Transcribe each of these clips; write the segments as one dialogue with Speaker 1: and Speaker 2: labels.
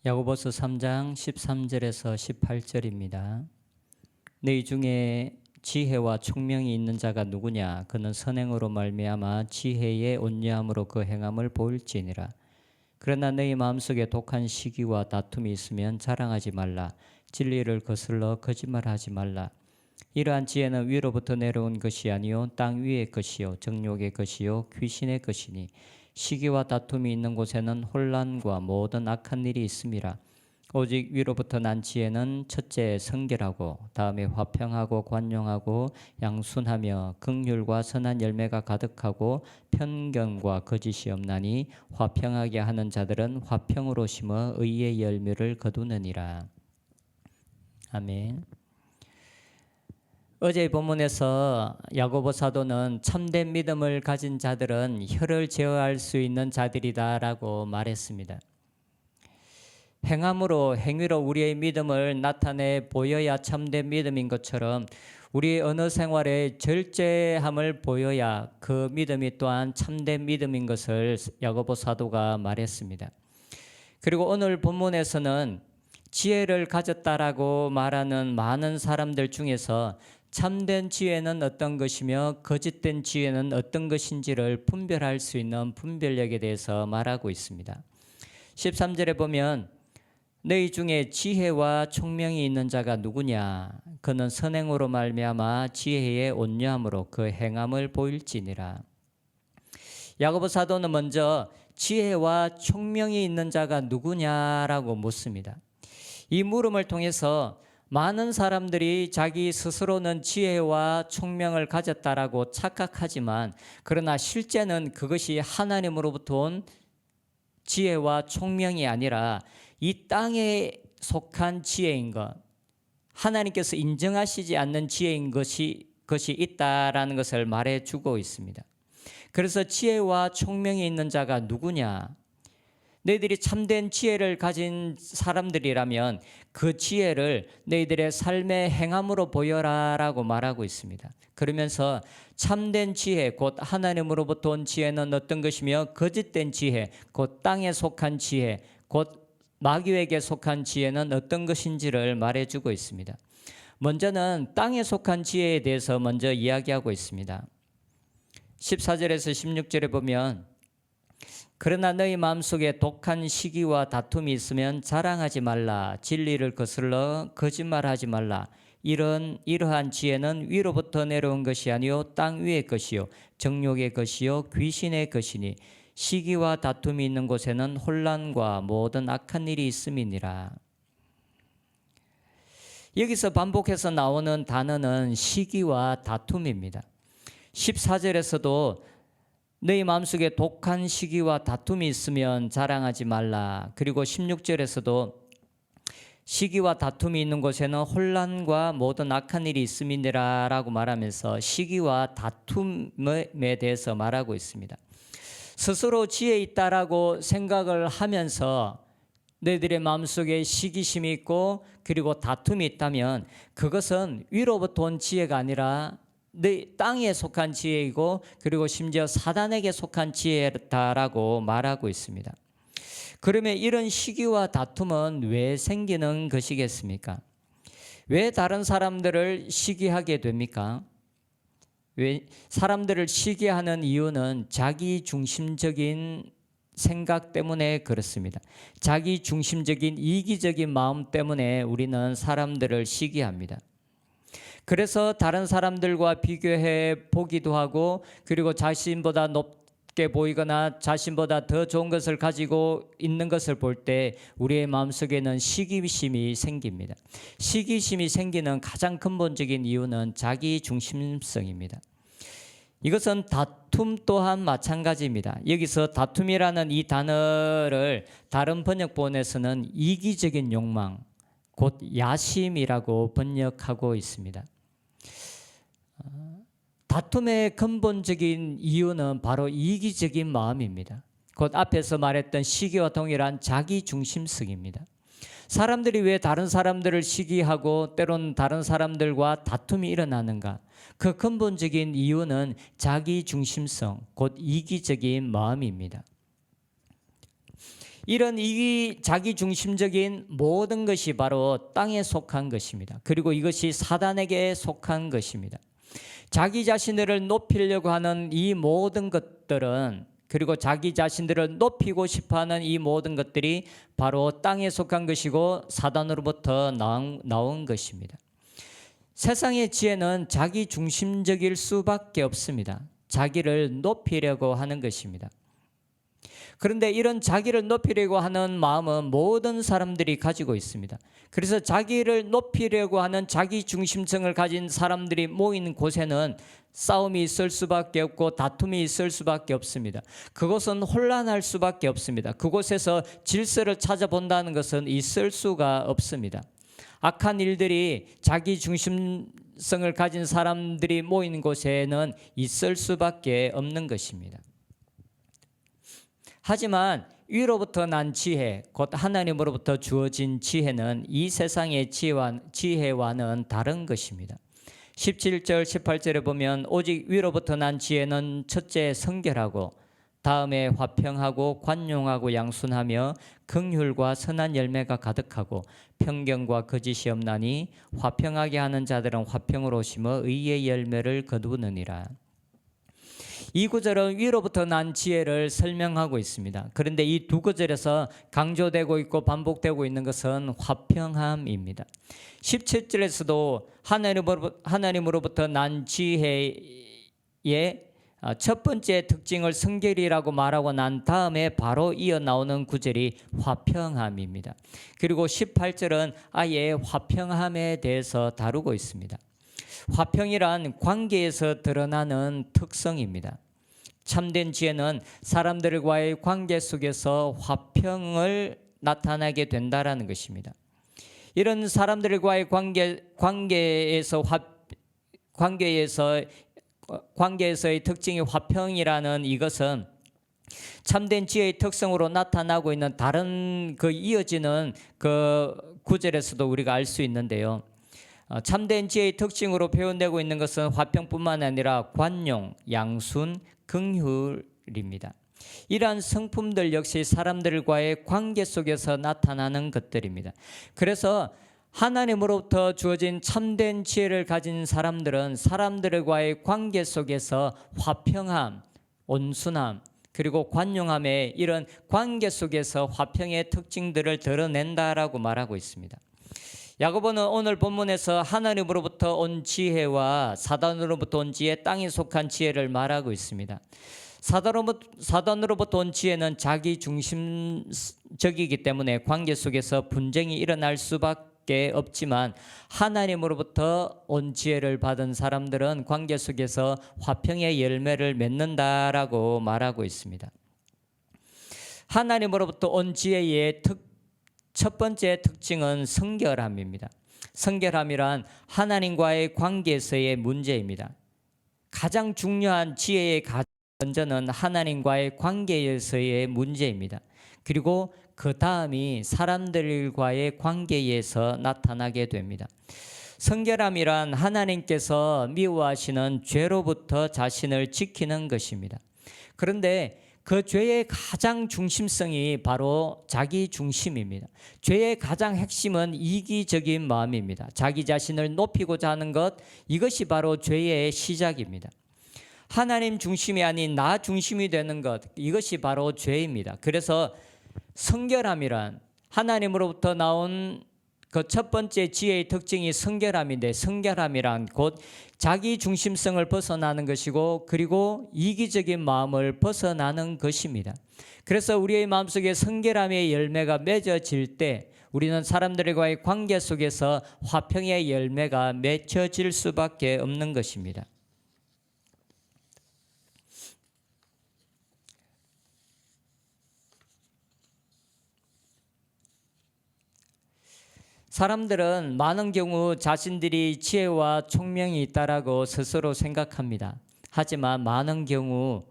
Speaker 1: 야고보서 3장 13절에서 18절입니다. 너희 중에 지혜와 총명이 있는 자가 누구냐? 그는 선행으로 말미암아 지혜의 온유함으로 그 행함을 보일지니라. 그러나 너희 마음속에 독한 시기와 다툼이 있으면 자랑하지 말라. 진리를 거슬러 거짓말하지 말라. 이러한 지혜는 위로부터 내려온 것이 아니요 땅 위의 것이요 정욕의 것이요 귀신의 것이니 시기와 다툼이 있는 곳에는 혼란과 모든 악한 일이 있음이라. 오직 위로부터 난 지혜는 첫째 성결하고 다음에 화평하고 관용하고 양순하며 긍휼과 선한 열매가 가득하고 편견과 거짓이 없나니 화평하게 하는 자들은 화평으로 심어 의의 열매를 거두느니라. 아멘. 어제의 본문에서 야고보 사도는 참된 믿음을 가진 자들은 혀를 제어할 수 있는 자들이다라고 말했습니다. 행함으로 행위로 우리의 믿음을 나타내 보여야 참된 믿음인 것처럼 우리의 언어 생활에 절제함을 보여야 그 믿음이 또한 참된 믿음인 것을 야고보 사도가 말했습니다. 그리고 오늘 본문에서는 지혜를 가졌다라고 말하는 많은 사람들 중에서 참된 지혜는 어떤 것이며 거짓된 지혜는 어떤 것인지를 분별할 수 있는 분별력에 대해서 말하고 있습니다. 13절에 보면 너희 중에 지혜와 총명이 있는 자가 누구냐? 그는 선행으로 말미암아 지혜의 온유함으로 그 행함을 보일지니라. 야고보 사도는 먼저 지혜와 총명이 있는 자가 누구냐라고 묻습니다. 이 물음을 통해서 많은 사람들이 자기 스스로는 지혜와 총명을 가졌다라고 착각하지만 그러나 실제는 그것이 하나님으로부터 온 지혜와 총명이 아니라 이 땅에 속한 지혜인 것, 하나님께서 인정하시지 않는 지혜인 것이 있다라는 것을 말해주고 있습니다. 그래서 지혜와 총명이 있는 자가 누구냐? 너희들이 참된 지혜를 가진 사람들이라면 그 지혜를 너희들의 삶의 행함으로 보여라라고 말하고 있습니다. 그러면서 참된 지혜, 곧 하나님으로부터 온 지혜는 어떤 것이며 거짓된 지혜, 곧 땅에 속한 지혜, 곧 마귀에게 속한 지혜는 어떤 것인지를 말해주고 있습니다. 먼저는 땅에 속한 지혜에 대해서 먼저 이야기하고 있습니다. 14절에서 16절에 보면 그러나 너희 마음속에 독한 시기와 다툼이 있으면 자랑하지 말라. 진리를 거슬러 거짓말하지 말라. 이러한 지혜는 위로부터 내려온 것이 아니요 땅 위의 것이요 정욕의 것이요 귀신의 것이니 시기와 다툼이 있는 곳에는 혼란과 모든 악한 일이 있음이니라. 여기서 반복해서 나오는 단어는 시기와 다툼입니다. 14절에서도 너희 마음속에 독한 시기와 다툼이 있으면 자랑하지 말라. 그리고 16절에서도 시기와 다툼이 있는 곳에는 혼란과 모든 악한 일이 있음이니라 라고 말하면서 시기와 다툼에 대해서 말하고 있습니다. 스스로 지혜 있다라고 생각을 하면서 너희들의 마음속에 시기심이 있고 그리고 다툼이 있다면 그것은 위로부터 온 지혜가 아니라 네 땅에 속한 지혜이고 그리고 심지어 사단에게 속한 지혜다라고 말하고 있습니다. 그러면 이런 시기와 다툼은 왜 생기는 것이겠습니까? 왜 다른 사람들을 시기하게 됩니까? 왜 사람들을 시기하는 이유는 자기 중심적인 생각 때문에 그렇습니다. 자기 중심적인 이기적인 마음 때문에 우리는 사람들을 시기합니다. 그래서 다른 사람들과 비교해 보기도 하고 그리고 자신보다 높게 보이거나 자신보다 더 좋은 것을 가지고 있는 것을 볼 때 우리의 마음속에는 시기심이 생깁니다. 시기심이 생기는 가장 근본적인 이유는 자기 중심성입니다. 이것은 다툼 또한 마찬가지입니다. 여기서 다툼이라는 이 단어를 다른 번역본에서는 이기적인 욕망, 곧 야심이라고 번역하고 있습니다. 다툼의 근본적인 이유는 바로 이기적인 마음입니다. 곧 앞에서 말했던 시기와 동일한 자기 중심성입니다. 사람들이 왜 다른 사람들을 시기하고 때로는 다른 사람들과 다툼이 일어나는가? 그 근본적인 이유는 자기 중심성, 곧 이기적인 마음입니다. 이런 자기 중심적인 모든 것이 바로 땅에 속한 것입니다. 그리고 이것이 사단에게 속한 것입니다. 자기 자신들을 높이려고 하는 이 모든 것들은, 그리고 자기 자신들을 높이고 싶어하는 이 모든 것들이 바로 땅에 속한 것이고 사단으로부터 나온 것입니다. 세상의 지혜는 자기 중심적일 수밖에 없습니다. 자기를 높이려고 하는 것입니다. 그런데 이런 자기를 높이려고 하는 마음은 모든 사람들이 가지고 있습니다. 그래서 자기를 높이려고 하는 자기 중심성을 가진 사람들이 모인 곳에는 싸움이 있을 수밖에 없고 다툼이 있을 수밖에 없습니다. 그곳은 혼란할 수밖에 없습니다. 그곳에서 질서를 찾아본다는 것은 있을 수가 없습니다. 악한 일들이 자기 중심성을 가진 사람들이 모이는 곳에는 있을 수밖에 없는 것입니다. 하지만 위로부터 난 지혜, 곧 하나님으로부터 주어진 지혜는 이 세상의 지혜와는 다른 것입니다. 17절, 18절에 보면 오직 위로부터 난 지혜는 첫째 성결하고 다음에 화평하고 관용하고 양순하며 긍휼과 선한 열매가 가득하고 편견과 거짓이 없나니 화평하게 하는 자들은 화평으로 심어 의의 열매를 거두느니라. 이 구절은 위로부터 난 지혜를 설명하고 있습니다. 그런데 이 두 구절에서 강조되고 있고 반복되고 있는 것은 화평함입니다. 17절에서도 하나님으로부터 난 지혜의 첫 번째 특징을 성결이라고 말하고 난 다음에 바로 이어 나오는 구절이 화평함입니다. 그리고 18절은 아예 화평함에 대해서 다루고 있습니다. 화평이란 관계에서 드러나는 특성입니다. 참된 지혜는 사람들과의 관계 속에서 화평을 나타나게 된다라는 것입니다. 이런 사람들과의 관계에서의 특징이 화평이라는 이것은 참된 지혜의 특성으로 나타나고 있는 다른 이어지는 구절에서도 우리가 알 수 있는데요. 참된 지혜의 특징으로 표현되고 있는 것은 화평뿐만 아니라 관용, 양순, 긍휼입니다. 이러한 성품들 역시 사람들과의 관계 속에서 나타나는 것들입니다. 그래서 하나님으로부터 주어진 참된 지혜를 가진 사람들은 사람들과의 관계 속에서 화평함, 온순함, 그리고 관용함의 이런 관계 속에서 화평의 특징들을 드러낸다라고 말하고 있습니다. 야고보는 오늘 본문에서 하나님으로부터 온 지혜와 사단으로부터 온 지혜, 땅에 속한 지혜를 말하고 있습니다. 사단으로부터 온 지혜는 자기 중심적이기 때문에 관계 속에서 분쟁이 일어날 수밖에 없지만 하나님으로부터 온 지혜를 받은 사람들은 관계 속에서 화평의 열매를 맺는다라고 말하고 있습니다. 하나님으로부터 온 지혜의 첫 번째 특징은 성결함입니다. 성결함이란 하나님과의 관계에서의 문제입니다. 가장 중요한 지혜의 먼저는 하나님과의 관계에서의 문제입니다. 그리고 그 다음이 사람들과의 관계에서 나타나게 됩니다. 성결함이란 하나님께서 미워하시는 죄로부터 자신을 지키는 것입니다. 그런데 그 죄의 가장 중심성이 바로 자기 중심입니다. 죄의 가장 핵심은 이기적인 마음입니다. 자기 자신을 높이고자 하는 것, 이것이 바로 죄의 시작입니다. 하나님 중심이 아닌 나 중심이 되는 것, 이것이 바로 죄입니다. 그래서 성결함이란 하나님으로부터 나온 그 첫 번째 지혜의 특징이 성결함인데, 성결함이란 곧 자기 중심성을 벗어나는 것이고 그리고 이기적인 마음을 벗어나는 것입니다. 그래서 우리의 마음속에 성결함의 열매가 맺어질 때 우리는 사람들과의 관계 속에서 화평의 열매가 맺혀질 수밖에 없는 것입니다. 사람들은 많은 경우 자신들이 지혜와 총명이 있다라고 스스로 생각합니다. 하지만 많은 경우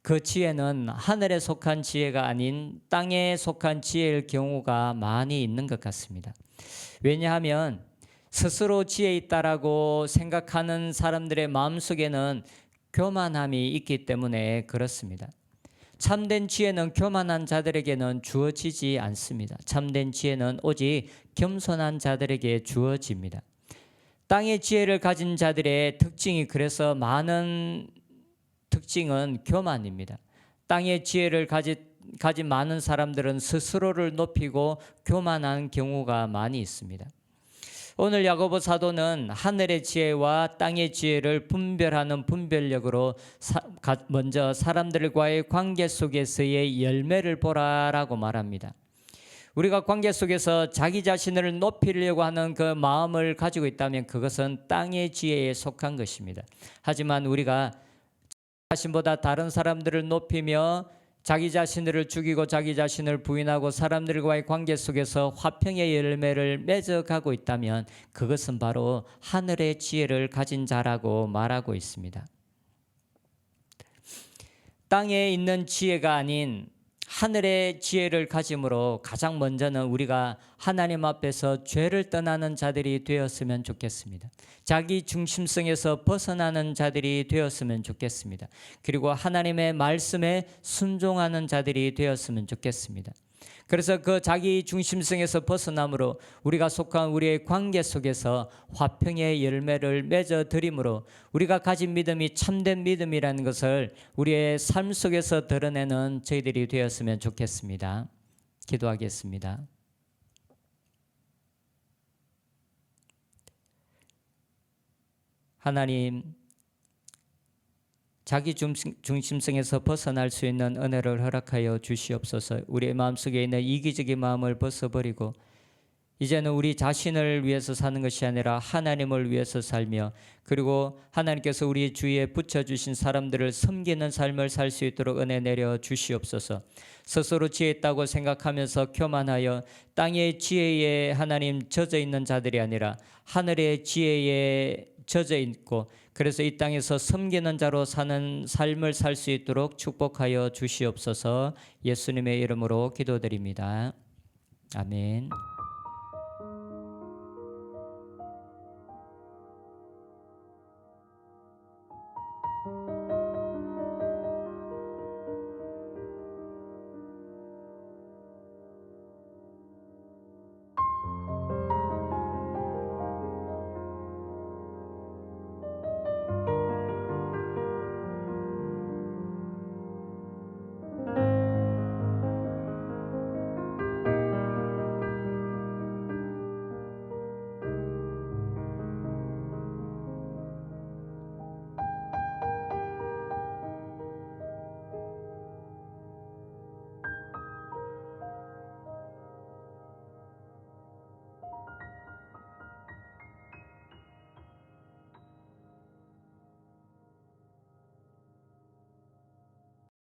Speaker 1: 그 지혜는 하늘에 속한 지혜가 아닌 땅에 속한 지혜일 경우가 많이 있는 것 같습니다. 왜냐하면 스스로 지혜 있다라고 생각하는 사람들의 마음속에는 교만함이 있기 때문에 그렇습니다. 참된 지혜는 교만한 자들에게는 주어지지 않습니다. 참된 지혜는 오직 겸손한 자들에게 주어집니다. 땅의 지혜를 가진 자들의 특징이 그래서 많은 특징은 교만입니다. 땅의 지혜를 가진 많은 사람들은 스스로를 높이고 교만한 경우가 많이 있습니다. 오늘 야고보 사도는 하늘의 지혜와 땅의 지혜를 분별하는 분별력으로 먼저 사람들과의 관계 속에서의 열매를 보라라고 말합니다. 우리가 관계 속에서 자기 자신을 높이려고 하는 그 마음을 가지고 있다면 그것은 땅의 지혜에 속한 것입니다. 하지만 우리가 자신보다 다른 사람들을 높이며 자기 자신을 죽이고 자기 자신을 부인하고 사람들과의 관계 속에서 화평의 열매를 맺어가고 있다면 그것은 바로 하늘의 지혜를 가진 자라고 말하고 있습니다. 땅에 있는 지혜가 아닌 하늘의 지혜를 가짐으로 가장 먼저는 우리가 하나님 앞에서 죄를 떠나는 자들이 되었으면 좋겠습니다. 자기 중심성에서 벗어나는 자들이 되었으면 좋겠습니다. 그리고 하나님의 말씀에 순종하는 자들이 되었으면 좋겠습니다. 그래서 그 자기 중심성에서 벗어남으로 우리가 속한 우리의 관계 속에서 화평의 열매를 맺어드림으로 우리가 가진 믿음이 참된 믿음이라는 것을 우리의 삶 속에서 드러내는 저희들이 되었으면 좋겠습니다. 기도하겠습니다. 하나님, 자기 중심성에서 벗어날 수 있는 은혜를 허락하여 주시옵소서. 우리의 마음속에 있는 이기적인 마음을 벗어버리고 이제는 우리 자신을 위해서 사는 것이 아니라 하나님을 위해서 살며 그리고 하나님께서 우리 주위에 붙여주신 사람들을 섬기는 삶을 살 수 있도록 은혜 내려 주시옵소서. 스스로 지혜 있다고 생각하면서 교만하여 땅의 지혜에 하나님 젖어 있는 자들이 아니라 하늘의 지혜에 젖어 있고 그래서 이 땅에서 섬기는 자로 사는 삶을 살 수 있도록 축복하여 주시옵소서. 예수님의 이름으로 기도드립니다. 아멘.